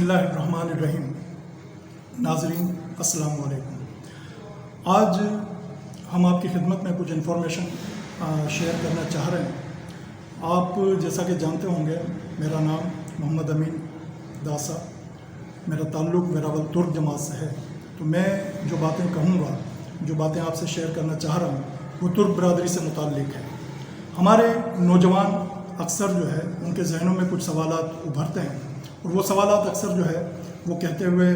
बिस्मिल्लाहिर्रहमानिर्रहीम। नाज़रीन अस्सलाम वालेकुम। आज हम आपकी खिदमत में कुछ इन्फॉर्मेशन शेयर करना चाह रहे हैं। आप जैसा कि जानते होंगे, मेरा नाम मोहम्मद अमीन दासा, मेरा ताल्लुक़ वेरावल तुर्क जमात से है। तो मैं जो बातें कहूँगा, जो बातें आपसे शेयर करना चाह रहा हूँ, वो तुर्क बरादरी से मुताल्लिक़ है। हमारे नौजवान अक्सर जो है उनके जहनों में कुछ सवालात उभरते हैं और वो सवालात अक्सर जो है वो कहते हुए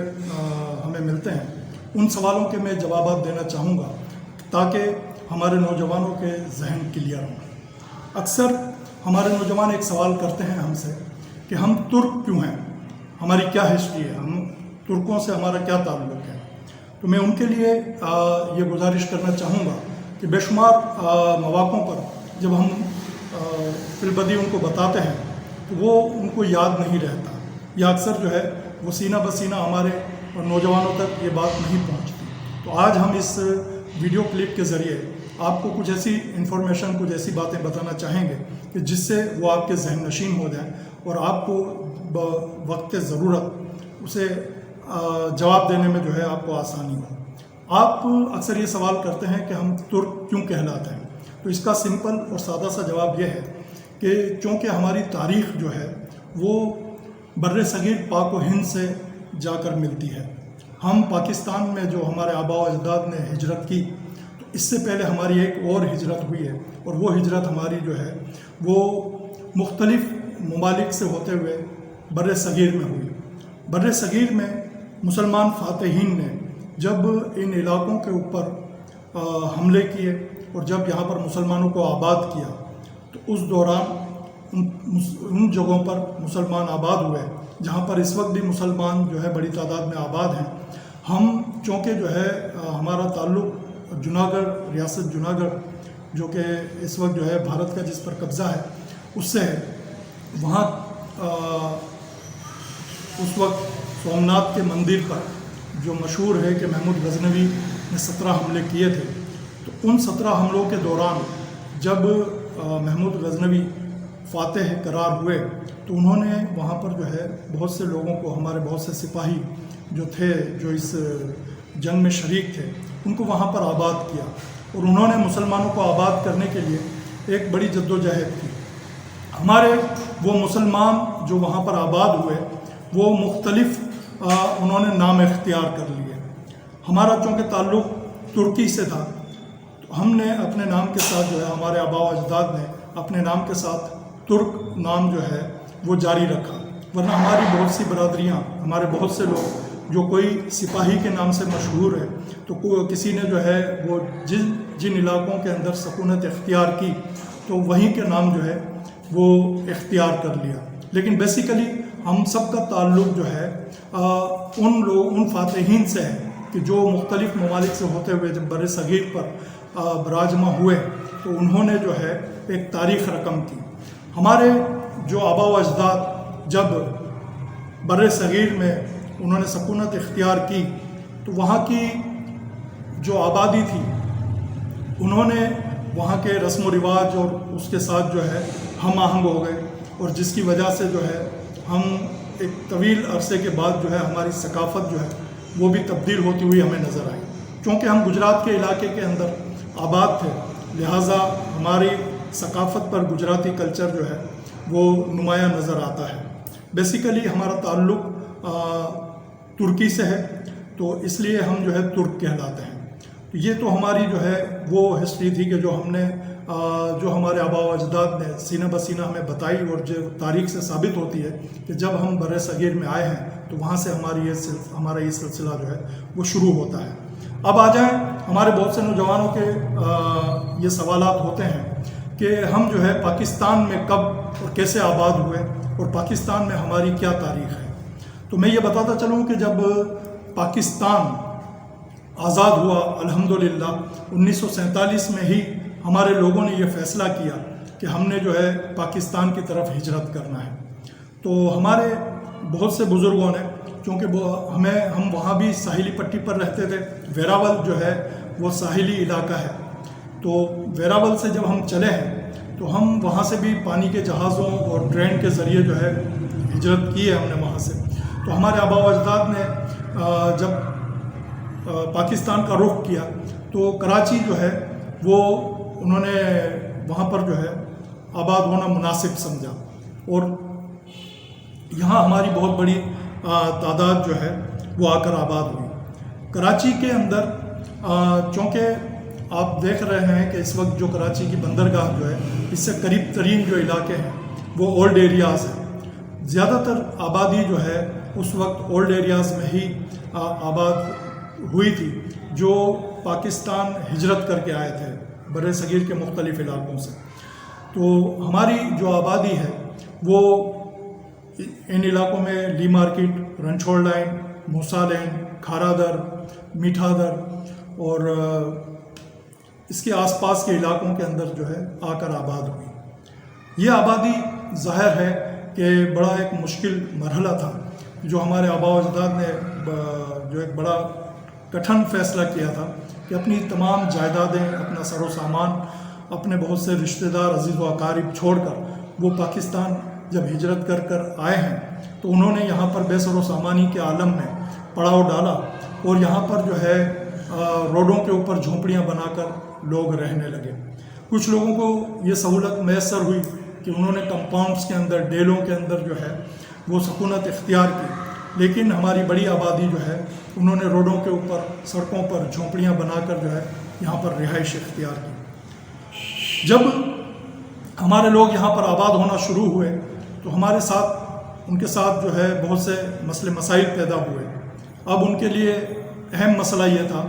हमें मिलते हैं। उन सवालों के मैं जवाब देना चाहूँगा ताकि हमारे नौजवानों के जहन क्लियर हों। अक्सर हमारे नौजवान एक सवाल करते हैं हमसे कि हम तुर्क क्यों हैं, हमारी क्या हिस्ट्री है, हम तुर्कों से हमारा क्या ताल्लुक़ है। तो मैं उनके लिए ये गुजारिश करना चाहूँगा कि बेशुमार मौक़ों पर जब हम फिलबदी उनको बताते हैं तो वो उनको याद नहीं रहता, या अक्सर जो है वो सीना बसीना हमारे नौजवानों तक ये बात नहीं पहुंचती। तो आज हम इस वीडियो क्लिप के ज़रिए आपको कुछ ऐसी इन्फॉर्मेशन, कुछ ऐसी बातें बताना चाहेंगे कि जिससे वो आपके जहन नशीन हो जाएं और आपको वक्त ज़रूरत उसे जवाब देने में जो है आपको आसानी हो। आप अक्सर ये सवाल करते हैं कि हम तुर्क क्यों कहलाते हैं। तो इसका सिंपल और सादा सा जवाब यह है कि चूँकि हमारी तारीख़ जो है वो बर्रे सगीर पाक व हिंद से जाकर मिलती है। हम पाकिस्तान में जो हमारे आबा व अजदाद ने हिजरत की, तो इससे पहले हमारी एक और हिजरत हुई है और वो हिजरत हमारी जो है वो मुख्तलिफ़ ममालिक से होते हुए बर्रे सगीर में हुई। बर्रे सगीर में मुसलमान फ़ातिहीन ने जब इन इलाक़ों के ऊपर हमले किए और जब यहाँ पर मुसलमानों को आबाद किया, तो उस दौरान उन जगहों पर मुसलमान आबाद हुए जहाँ पर इस वक्त भी मुसलमान जो है बड़ी तादाद में आबाद हैं। हम चूँकि जो है हमारा ताल्लुक़ जूनागढ़, रियासत जूनागढ़ जो कि इस वक्त जो है भारत का जिस पर कब्ज़ा है उससे है, वहाँ उस वक्त सोमनाथ के मंदिर पर जो मशहूर है कि महमूद गजनवी ने 17 हमले किए थे। तो उन 17 हमलों के दौरान जब महमूद गजनवी फ़ातेह करार हुए तो उन्होंने वहाँ पर जो है बहुत से लोगों को, हमारे बहुत से सिपाही जो थे, जो इस जंग में शरीक थे, उनको वहाँ पर आबाद किया और उन्होंने मुसलमानों को आबाद करने के लिए एक बड़ी जद्दोजहद की। हमारे वो मुसलमान जो वहाँ पर आबाद हुए वो मुख्तलिफ़ उन्होंने नाम इख्तियार कर लिए। हमारा चूँकि ताल्लुक़ तुर्की से था, तो हमने अपने नाम के साथ जो है, हमारे आबा व अजदाद ने अपने नाम के साथ तुर्क नाम जो है वो जारी रखा। वरना हमारी बहुत सी बरादरियाँ, हमारे बहुत से लोग जो कोई सिपाही के नाम से मशहूर है, तो किसी ने जो है वो जिन इलाक़ों के अंदर सकूनत इख्तियार की तो वहीं के नाम जो है वो इख्तियार कर लिया। लेकिन बेसिकली हम सब का ताल्लुक़ जो है उन फ़ातिहीन से है कि जो मुख्तलिफ़ ममालिक से होते हुए जब बर्रे सगीर पर बराजमा हुए तो उन्होंने जो है एक तारीख़ रकम की। हमारे जो आबा व अजदाद जब बर्रे सगीर में उन्होंने सकूनत इख्तियार की तो वहाँ की जो आबादी थी उन्होंने वहाँ के रस्म व रिवाज और उसके साथ जो है हम आहंग हो गए, और जिसकी वजह से जो है हम एक तवील अरसे के बाद जो है हमारी सकाफ़त जो है वो भी तब्दील होती हुई हमें नज़र आई। क्योंकि हम गुजरात के इलाके के अंदर आबाद थे, लिहाजा हमारी सकाफ़त पर गुजराती कल्चर जो है वो नुमायाँ नज़र आता है। बेसिकली हमारा ताल्लुक़ तुर्की से है, तो इसलिए हम जो है तुर्क कहलाते हैं। तो ये तो हमारी जो है वो हिस्ट्री थी कि जो हमने जो हमारे आबा व अजदाद ने सीना बसीना हमें बताई और जो तारीख़ से साबित होती है कि जब हम बर्रे सगीर में आए हैं तो वहाँ से हमारा ये सिलसिला जो है वो शुरू होता है। अब आ जाएं, हमारे बहुत से नौजवानों के ये सवालात होते हैं कि हम जो है पाकिस्तान में कब और कैसे आबाद हुए और पाकिस्तान में हमारी क्या तारीख़ है। तो मैं ये बताता चलूँ कि जब पाकिस्तान आज़ाद हुआ अल्हम्दुलिल्लाह 1947 में ही हमारे लोगों ने ये फ़ैसला किया कि हमने जो है पाकिस्तान की तरफ हिजरत करना है। तो हमारे बहुत से बुज़ुर्गों ने, क्योंकि हम वहाँ भी साहिली पट्टी पर रहते थे, वेरावल जो है वो साहिली इलाका है, तो वेरावल से जब हम चले हैं तो हम वहाँ से भी पानी के जहाज़ों और ट्रेन के ज़रिए जो है हिजरत की है हमने वहाँ से। تو ہمارے آبا و اجداد نے جب پاکستان کا رخ کیا تو کراچی جو ہے وہ انہوں نے وہاں پر جو ہے آباد ہونا مناسب سمجھا، اور یہاں ہماری بہت بڑی تعداد جو ہے وہ آ کر آباد ہوئی کراچی کے اندر۔ چونکہ آپ دیکھ رہے ہیں کہ اس وقت جو کراچی کی بندرگاہ جو ہے اس سے قریب ترین جو علاقے ہیں وہ اولڈ ایریاز ہیں، زیادہ تر آبادی جو ہے اس وقت اولڈ ایریاز میں ہی آباد ہوئی تھی، جو پاکستان ہجرت کر کے آئے تھے بر صغیر کے مختلف علاقوں سے۔ تو ہماری جو آبادی ہے وہ ان علاقوں میں لی مارکیٹ، رنچھوڑ لائن، موسیٰ لین، کھارا در، میٹھا در اور اس کے آس پاس کے علاقوں کے اندر جو ہے آ کر آباد ہوئی۔ یہ آبادی ظاہر ہے کہ بڑا ایک مشکل مرحلہ تھا، جو ہمارے آبا و اجداد نے جو ایک بڑا کٹھن فیصلہ کیا تھا کہ اپنی تمام جائیدادیں، اپنا سر و سامان، اپنے بہت سے رشتہ دار، عزیز و اقارب چھوڑ کر وہ پاکستان جب ہجرت کر کر آئے ہیں تو انہوں نے یہاں پر بے سر و سامانی کے عالم میں پڑاؤ ڈالا، اور یہاں پر جو ہے روڈوں کے اوپر جھونپڑیاں بنا کر لوگ رہنے لگے۔ کچھ لوگوں کو یہ سہولت میسر ہوئی کہ انہوں نے کمپاؤنڈس کے اندر، ڈیلوں کے اندر جو ہے وہ سکونت اختیار کی، لیکن ہماری بڑی آبادی جو ہے انہوں نے روڈوں کے اوپر، سڑکوں پر جھونپڑیاں بنا کر جو ہے یہاں پر رہائش اختیار کی۔ جب ہمارے لوگ یہاں پر آباد ہونا شروع ہوئے تو ہمارے ساتھ، ان کے ساتھ جو ہے بہت سے مسئلے مسائل پیدا ہوئے۔ اب ان کے لیے اہم مسئلہ یہ تھا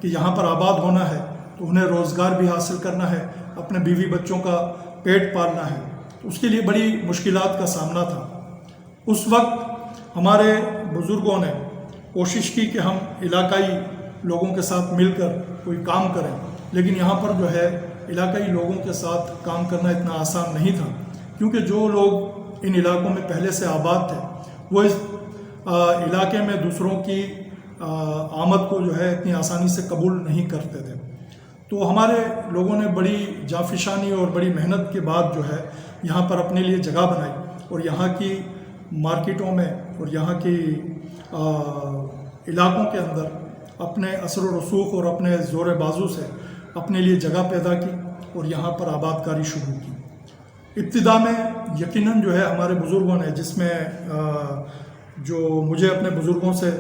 کہ یہاں پر آباد ہونا ہے تو انہیں روزگار بھی حاصل کرنا ہے، اپنے بیوی بچوں کا پیٹ پالنا ہے، تو اس کے لیے بڑی مشکلات کا سامنا تھا۔ اس وقت ہمارے بزرگوں نے کوشش کی کہ ہم علاقائی لوگوں کے ساتھ مل کر کوئی کام کریں، لیکن یہاں پر جو ہے علاقائی لوگوں کے ساتھ کام کرنا اتنا آسان نہیں تھا، کیونکہ جو لوگ ان علاقوں میں پہلے سے آباد تھے وہ اس علاقے میں دوسروں کی آمد کو جو ہے اتنی آسانی سے قبول نہیں کرتے تھے۔ تو ہمارے لوگوں نے بڑی جانفشانی اور بڑی محنت کے بعد جو ہے یہاں پر اپنے لیے جگہ بنائی، اور یہاں کی مارکیٹوں میں اور یہاں کی علاقوں کے اندر اپنے اثر و رسوخ اور اپنے زور بازو سے اپنے لیے جگہ پیدا کی اور یہاں پر آباد کاری شروع کی۔ ابتدا میں یقیناً جو ہے ہمارے بزرگوں نے، جس میں جو مجھے اپنے بزرگوں سے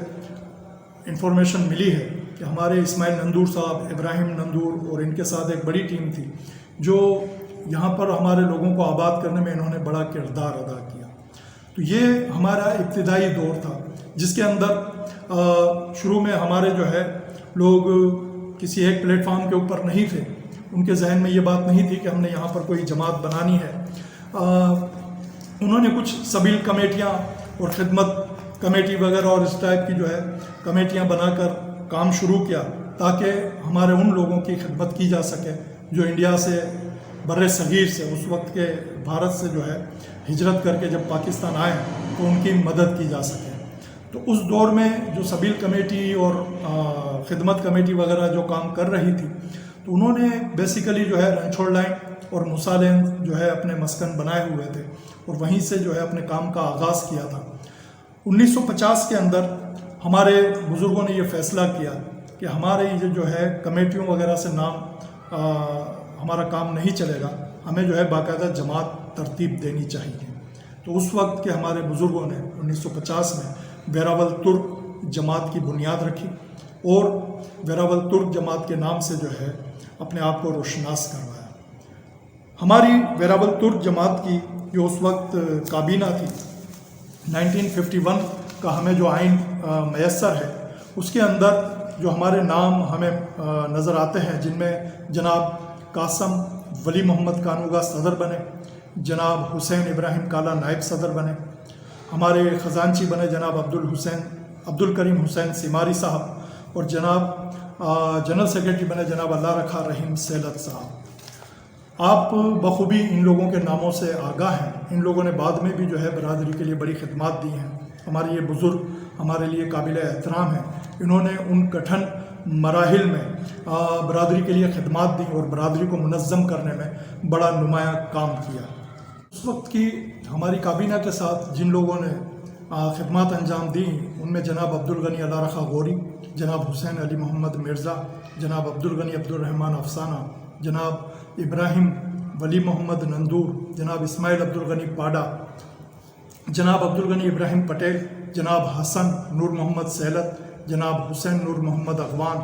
انفارمیشن ملی ہے کہ ہمارے اسماعیل نندور صاحب، ابراہیم نندور اور ان کے ساتھ ایک بڑی ٹیم تھی جو یہاں پر ہمارے لوگوں کو آباد کرنے میں انہوں نے بڑا کردار ادا کیا۔ تو یہ ہمارا ابتدائی دور تھا، جس کے اندر شروع میں ہمارے جو ہے لوگ کسی ایک پلیٹ فارم کے اوپر نہیں تھے، ان کے ذہن میں یہ بات نہیں تھی کہ ہم نے یہاں پر کوئی جماعت بنانی ہے۔ انہوں نے کچھ سبیل کمیٹیاں اور خدمت کمیٹی وغیرہ اور اس ٹائپ کی جو ہے کمیٹیاں بنا کر کام شروع کیا، تاکہ ہمارے ان لوگوں کی خدمت کی جا سکے جو انڈیا سے، بر صغیر سے، اس وقت کے بھارت سے جو ہے ہجرت کر کے جب پاکستان آئے تو ان کی مدد کی جا سکے۔ تو اس دور میں جو سبیل کمیٹی اور خدمت کمیٹی وغیرہ جو کام کر رہی تھی، تو انہوں نے بیسیکلی جو ہے رنچھوڑ لائن اور موسیٰ لین جو ہے اپنے مسکن بنائے ہوئے تھے، اور وہیں سے جو ہے اپنے کام کا آغاز کیا تھا۔ 1950 کے اندر ہمارے بزرگوں نے یہ فیصلہ کیا کہ ہمارے یہ جو ہے کمیٹیوں وغیرہ سے ہمارا کام نہیں چلے گا، ہمیں جو ہے باقاعدہ جماعت ترتیب دینی چاہیے۔ تو اس وقت کے ہمارے بزرگوں نے 1950 میں ویراول ترک جماعت کی بنیاد رکھی، اور ویراول ترک جماعت کے نام سے جو ہے اپنے آپ کو روشناس کروایا۔ ہماری ویراول ترک جماعت کی جو اس وقت کابینہ تھی، 1951 کا ہمیں جو آئین میسر ہے، اس کے اندر جو ہمارے نام ہمیں نظر آتے ہیں، جن میں جناب قاسم ولی محمد کانوگا صدر بنے، جناب حسین ابراہیم کالا نائب صدر بنے، ہمارے خزانچی بنے جناب عبد الکریم حسین سیماری صاحب، اور جناب جنرل سیکرٹری بنے جناب اللہ رکھا رحیم سیلت صاحب۔ آپ بخوبی ان لوگوں کے ناموں سے آگاہ ہیں۔ ان لوگوں نے بعد میں بھی جو ہے برادری کے لیے بڑی خدمات دی ہیں۔ ہمارے یہ بزرگ ہمارے لیے قابل احترام ہیں۔ انہوں نے ان کٹھن مراحل میں برادری کے لیے خدمات دی اور برادری کو منظم کرنے میں بڑا نمایاں کام کیا۔ اس وقت کی ہماری کابینہ کے ساتھ جن لوگوں نے खिदमत अंजाम दी, उनमें जनाब अब्दुल गनी अल्लाह रखा गौरी, जनाब हुसैन अली मोहम्मद मिर्ज़ा, जनाब अब्दुल गनी अब्दुल रहमान अफसाना, जनाब इब्राहिम वली मोहम्मद नंदूर, जनाब इस्माइल अब्दुल गनी पाडा, जनाब अब्दुल गनी इब्राहिम पटेल, जनाब हसन नूर मोहम्मद सहलत, जनाब हुसैन नूर मोहम्मद अगवान,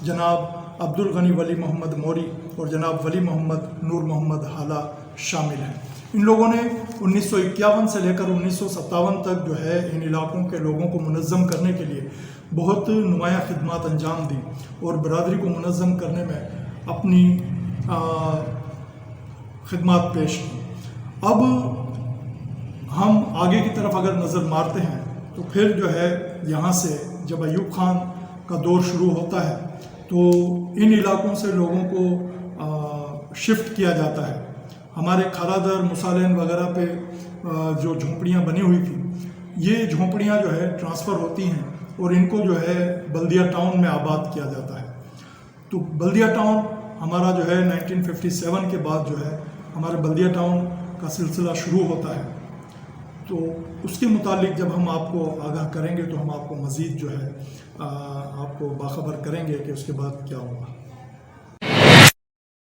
जनाब अब्दुल गनी वली मोहम्मद मोरी और जनाब वली मोहम्मद नूर मोहम्मद हाला शामिल हैं। इन लोगों ने 1951 से लेकर 1957 तक जो है इन इलाक़ों के लोगों को मुनज़्ज़म करने के लिए बहुत नुमायाँ खिदमत अंजाम दी और बरादरी को मुनज़्ज़म करने में अपनी खिदमत पेश की। अब हम आगे की तरफ अगर नज़र मारते हैं तो फिर जो है यहाँ से जब अयूब ख़ान का दौर शुरू होता है तो इन इलाक़ों से लोगों को शिफ्ट किया जाता है। हमारे खारादर मुसालेन वगैरह पे जो झोंपड़ियाँ बनी हुई थी, ये झोंपड़ियाँ जो है ट्रांसफ़र होती हैं और इनको जो है बल्दिया टाउन में आबाद किया जाता है। तो बल्दिया टाउन हमारा जो है 1957 के बाद जो है हमारे बल्दिया टाउन का सिलसिला शुरू होता है। तो उसके मुतालिक जब हम आपको आगाह करेंगे तो हम आपको मज़ीद जो है आपको बाखबर करेंगे कि उसके बाद क्या होगा।